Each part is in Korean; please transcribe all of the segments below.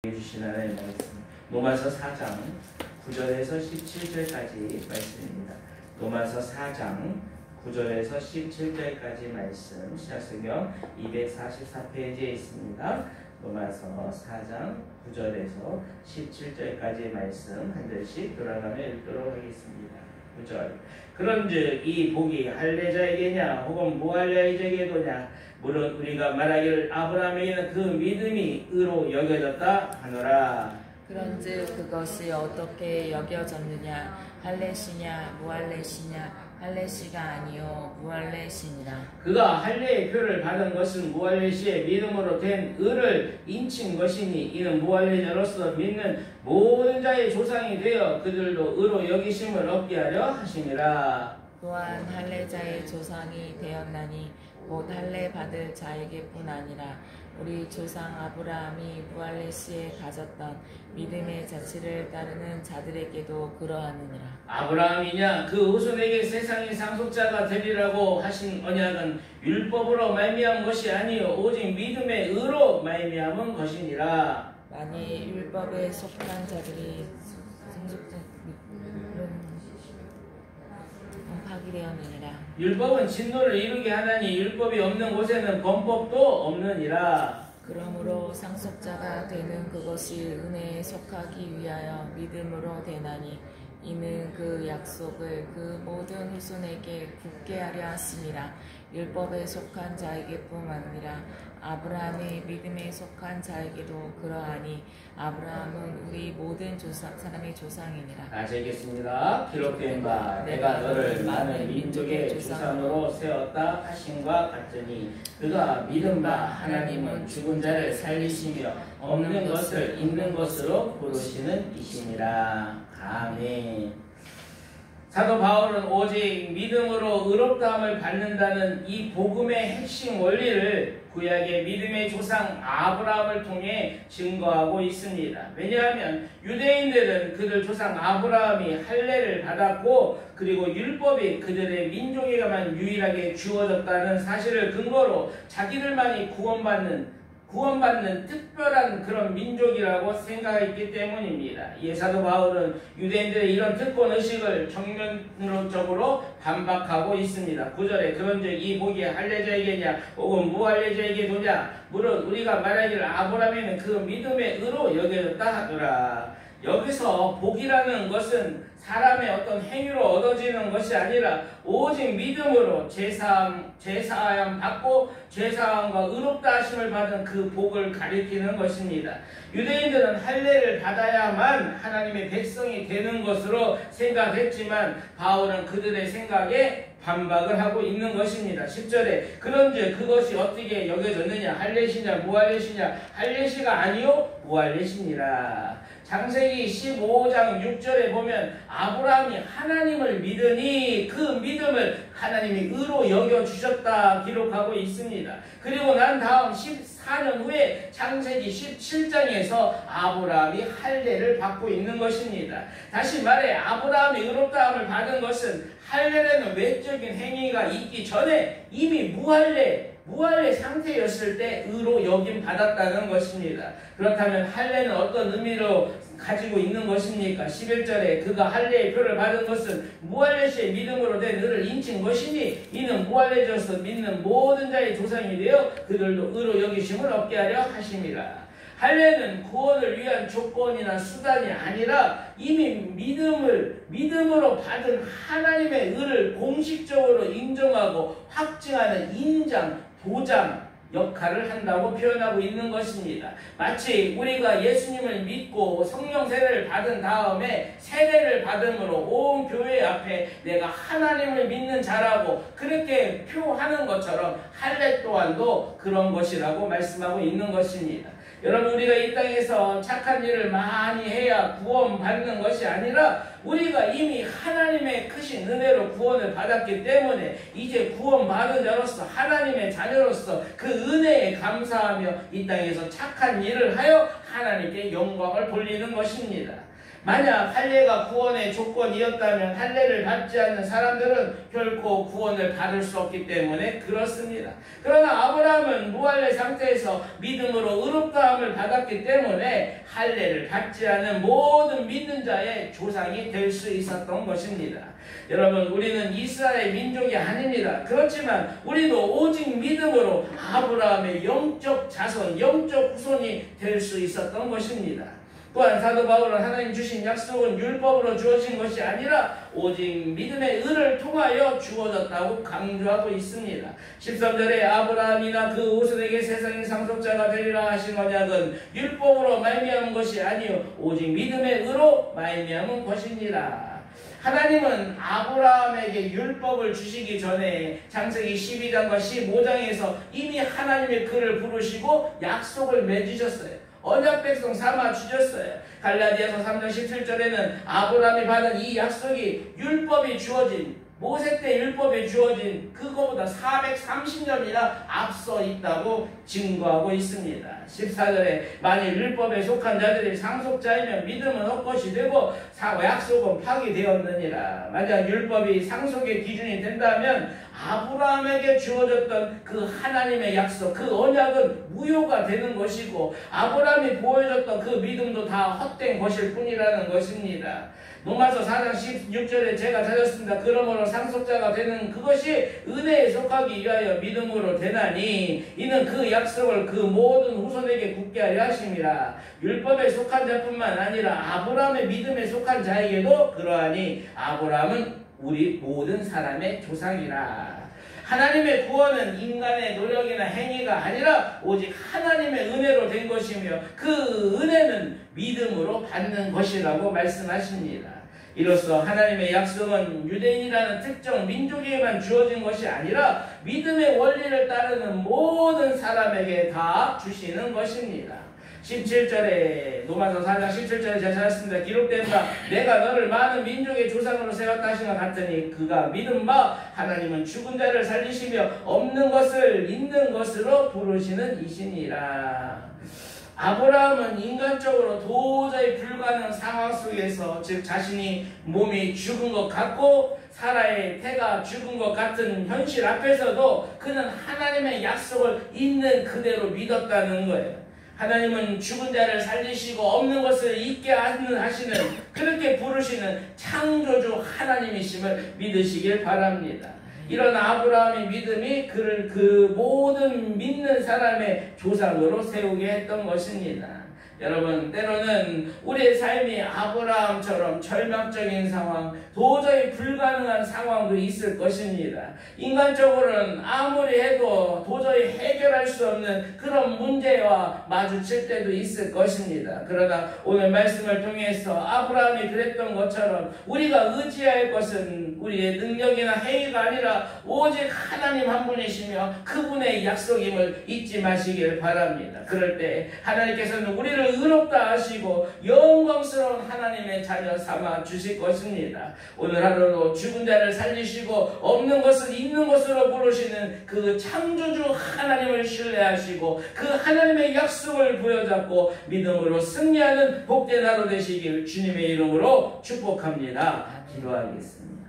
주신 하나님의 말씀 로마서 4장 9절에서 17절까지 말씀입니다. 로마서 4장 9절에서 17절까지 말씀 신약성경 244페이지에 있습니다. 로마서 4장 9절에서 17절까지 말씀 한 절씩 돌아가며 읽도록 하겠습니다. 9절 그런즉 이 복이 할례자에게냐 혹은 무할례자에게도냐 무릇 우리가 말하기를 아브라함에게는 그 믿음이 의로 여겨졌다 하노라. 그런즉 그것이 어떻게 여겨졌느냐 할례시냐 무할례시냐 할례시가 아니요 무할례시니라. 그가 할례의 표를 받은 것은 무할례시의 믿음으로 된 의를 인친 것이니 이는 무할례자로서 믿는 모든 자의 조상이 되어 그들도 의로 여기심을 얻게 하려 하심이라. 또한 할례자의 조상이 되었나니 곧 할례 받을 자에게뿐 아니라 우리 조상 아브라함이 무할례시에 가졌던 믿음의 자치를 따르는 자들에게도 그러하느니라. 아브라함이냐 그 후손에게 세상의 상속자가 되리라고 하신 언약은 율법으로 말미암은 것이 아니요 오직 믿음의 의로 말미암은 것이니라. 만일 율법에 속한 자들이 상속자 파기되었느니라. 율법은 진노를 이루게 하나니 율법이 없는 곳에는 범법도 없느니라. 그러므로 상속자가 되는 그것이 은혜에 속하기 위하여 믿음으로 되나니 이는 그 약속을 그 모든 후손에게 굳게 하려 하심이라. 율법에 속한 자에게뿐 아니라 아브라함의 믿음에 속한 자에게도 그러하니 아브라함은 우리 모든 사람의 조상이니라. 다시 읽겠습니다. 기록된 바 내가 너를 많은 민족의 조상으로 세웠다 하심과 같으니 그가 믿은 바 하나님은 죽은 자를 살리시며 없는 것을 있는 것으로 부르시는 이시니라. 아멘. 사도 바울은 오직 믿음으로 의롭다함을 받는다는 이 복음의 핵심 원리를 구약의 믿음의 조상 아브라함을 통해 증거하고 있습니다. 왜냐하면 유대인들은 그들 조상 아브라함이 할례를 받았고 그리고 율법이 그들의 민족에게만 유일하게 주어졌다는 사실을 근거로 자기들만이 구원받는 특별한 그런 민족이라고 생각했기 때문입니다. 이에 사도 바울은 유대인들의 이런 특권의식을 정면적으로 반박하고 있습니다. 9절에 그런즉 이 복이 할례자에게냐 혹은 무할례자에게도냐 무릇 우리가 말하기를 아브라함에는 그 믿음의 의로 여겨졌다 하더라. 여기서 복이라는 것은 사람의 어떤 행위로 얻어지는 것이 아니라 오직 믿음으로 제사함 받고 제사함과 의롭다 하심을 받은 그 복을 가리키는 것입니다. 유대인들은 할례를 받아야만 하나님의 백성이 되는 것으로 생각했지만 바울은 그들의 생각에 반박을 하고 있는 것입니다. 10절에 그런즉 그것이 어떻게 여겨졌느냐 할례시냐 무할례시냐 할례시가 아니요 무할례시니라. 창세기 15장 6절에 보면 아브라함이 하나님을 믿으니 그 믿음을 하나님이 의로 여겨주셨다 기록하고 있습니다. 그리고 난 다음 14년 후에 창세기 17장에서 아브라함이 할례를 받고 있는 것입니다. 다시 말해 아브라함이 의롭다함을 받은 것은 할례라는 외적인 행위가 있기 전에 이미 무할례 상태였을 때 의로 여김 받았다는 것입니다. 그렇다면 할례는 어떤 의미로 가지고 있는 것입니까? 11절에 그가 할례의 표를 받은 것은 무할례시의 믿음으로 된 의를 인친 것이니 이는 무할례자로서 믿는 모든 자의 조상이 되어 그들도 의로 여기심을 얻게 하려 하심이라. 할례는 구원을 위한 조건이나 수단이 아니라 이미 믿음으로 받은 하나님의 의를 공식적으로 인정하고 확증하는 인장, 도장 역할을 한다고 표현하고 있는 것입니다. 마치 우리가 예수님을 믿고 성령 세례를 받은 다음에 세례를 받음으로 온 교회 앞에 내가 하나님을 믿는 자라고 그렇게 표하는 것처럼 할례 또한도 그런 것이라고 말씀하고 있는 것입니다. 여러분 우리가 이 땅에서 착한 일을 많이 해야 구원받는 것이 아니라 우리가 이미 하나님의 크신 은혜로 구원을 받았기 때문에 이제 구원받은 자로서 하나님의 자녀로서 그 은혜에 감사하며 이 땅에서 착한 일을 하여 하나님께 영광을 돌리는 것입니다. 만약 할례가 구원의 조건이었다면 할례를 받지 않는 사람들은 결코 구원을 받을 수 없기 때문에 그렇습니다. 그러나 아브라함은 무할례 상태에서 믿음으로 의롭다함을 받았기 때문에 할례를 받지 않은 모든 믿는 자의 조상이 될 수 있었던 것입니다. 여러분, 우리는 이스라엘 민족이 아닙니다. 그렇지만 우리도 오직 믿음으로 아브라함의 영적 자손, 영적 후손이 될 수 있었던 것입니다. 또한 사도 바울은 하나님 주신 약속은 율법으로 주어진 것이 아니라 오직 믿음의 의를 통하여 주어졌다고 강조하고 있습니다. 13절에 아브라함이나 그 후손에게 세상의 상속자가 되리라 하신 언약은 율법으로 말미암은 것이 아니요 오직 믿음의 의로 말미암은 것이니라. 하나님은 아브라함에게 율법을 주시기 전에 창세기 12장과 15장에서 이미 하나님의 그를 부르시고 약속을 맺으셨어요. 언약 백성 삼아 주셨어요. 갈라디아서 3장 17절에는 아브라함이 받은 이 약속이 율법이 주어진 모세 때 율법이 주어진 그거보다 430년이나 앞서 있다고 증거하고 있습니다. 14절에 만일 율법에 속한 자들이 상속자이면 믿음은 헛것이 되고 약속은 파기되었느니라. 만약 율법이 상속의 기준이 된다면 아브라함에게 주어졌던 그 하나님의 약속, 그 언약은 무효가 되는 것이고 아브라함이 보여줬던 그 믿음도 다 헛된 것일 뿐이라는 것입니다. 로마서 4장 16절에 제가 찾았습니다. 그러므로 상속자가 되는 그것이 은혜에 속하기 위하여 믿음으로 되나니 이는 그 약속을 그 모든 후손에게 굳게 하려 하심이라. 율법에 속한 자뿐만 아니라 아브라함의 믿음에 속한 자에게도 그러하니 아브라함은 우리 모든 사람의 조상이라. 하나님의 구원은 인간의 노력이나 행위가 아니라 오직 하나님의 은혜로 된 것이며 그 은혜는 믿음으로 받는 것이라고 말씀하십니다. 이로써 하나님의 약속은 유대인이라는 특정 민족에게만 주어진 것이 아니라 믿음의 원리를 따르는 모든 사람에게 다 주시는 것입니다. 17절에 로마서 4장 17절에 제가 찾았습니다. 기록된 바 내가 너를 많은 민족의 조상으로 세웠다 하신 것 같으니 그가 믿은 바 하나님은 죽은 자를 살리시며 없는 것을 있는 것으로 부르시는 이시니라. 아브라함은 인간적으로 도저히 불가능한 상황 속에서 즉 자신이 몸이 죽은 것 같고 사라의 태가 죽은 것 같은 현실 앞에서도 그는 하나님의 약속을 있는 그대로 믿었다는 거예요. 하나님은 죽은 자를 살리시고 없는 것을 있게 하시는 그렇게 부르시는 창조주 하나님이심을 믿으시길 바랍니다. 이런 아브라함의 믿음이 그를 그 모든 믿는 사람의 조상으로 세우게 했던 것입니다. 여러분, 때로는 우리의 삶이 아브라함처럼 절망적인 상황, 도저히 불가능한 상황도 있을 것입니다. 인간적으로는 아무리 해도 도저히 해결할 수 없는 그런 문제와 마주칠 때도 있을 것입니다. 그러나 오늘 말씀을 통해서 아브라함이 그랬던 것처럼 우리가 의지할 것은 우리의 능력이나 행위가 아니라 오직 하나님 한 분이시며 그분의 약속임을 잊지 마시길 바랍니다. 그럴 때 하나님께서는 우리를 의롭다 하시고 영광스러운 하나님의 자녀 삼아 주실 것입니다. 오늘 하루도 죽은 자를 살리시고 없는 것을 있는 것으로 부르시는 그 창조주 하나님을 신뢰하시고 그 하나님의 약속을 부여잡고 믿음으로 승리하는 복된 하루 되시길 주님의 이름으로 축복합니다. 기도하겠습니다.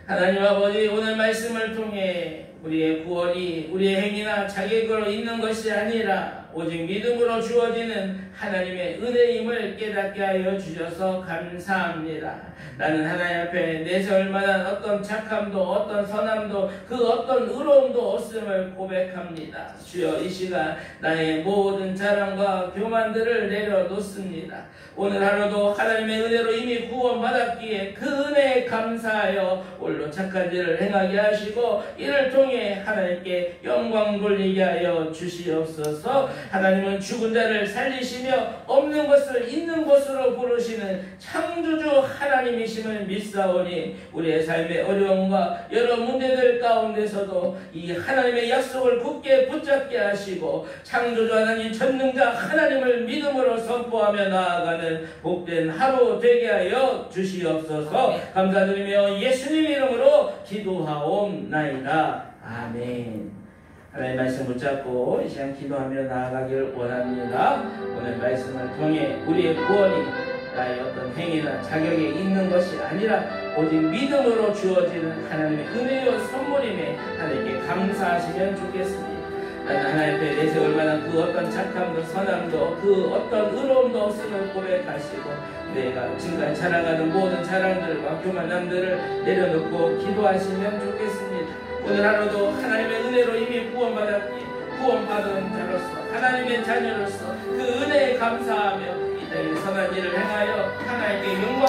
하나님 아버지, 오늘 말씀을 통해 우리의 구원이 우리의 행위나 자격으로 있는 것이 아니라 오직 믿음으로 주어지는 하나님의 은혜임을 깨닫게 하여 주셔서 감사합니다. 나는 하나님 앞에 내세울 만한 어떤 착함도 어떤 선함도 그 어떤 의로움도 없음을 고백합니다. 주여, 이 시간 나의 모든 자랑과 교만들을 내려놓습니다. 오늘 하루도 하나님의 은혜로 이미 구원받았기에 그 은혜에 감사하여 홀로 착한 일을 행하게 하시고 이를 통해 하나님께 영광 돌리게 하여 주시옵소서. 하나님은 죽은 자를 살리시며 없는 것을 있는 것으로 부르시는 창조주 하나님이심을 믿사오니 우리의 삶의 어려움과 여러 문제들 가운데서도 이 하나님의 약속을 굳게 붙잡게 하시고 창조주 하나님 전능자 하나님을 믿음으로 선포하며 나아가는 복된 하루 되게 하여 주시옵소서. 감사드리며 예수님 이름으로 기도하옵나이다. 아멘. 하나님 말씀 붙잡고 이 시간 기도하며 나아가길 원합니다. 오늘 말씀을 통해 우리의 구원이 나의 어떤 행위나 자격에 있는 것이 아니라 오직 믿음으로 주어지는 하나님의 은혜요 선물임에 하나님께 감사하시면 좋겠습니다. 나는 하나님 앞에 내세울 만한 그 어떤 착함도 선함도 그 어떤 의로움도 없음을 고백하시고 내가 지금까지 자랑하는 모든 자랑들과 교만함들을 내려놓고 기도하시면 좋겠습니다. 오늘 하루도 하나님의 은혜로 이미 구원받은 자로서 하나님의 자녀로서 그 은혜에 감사하며 이 땅에 선한 일을 행하여 하나님께 영광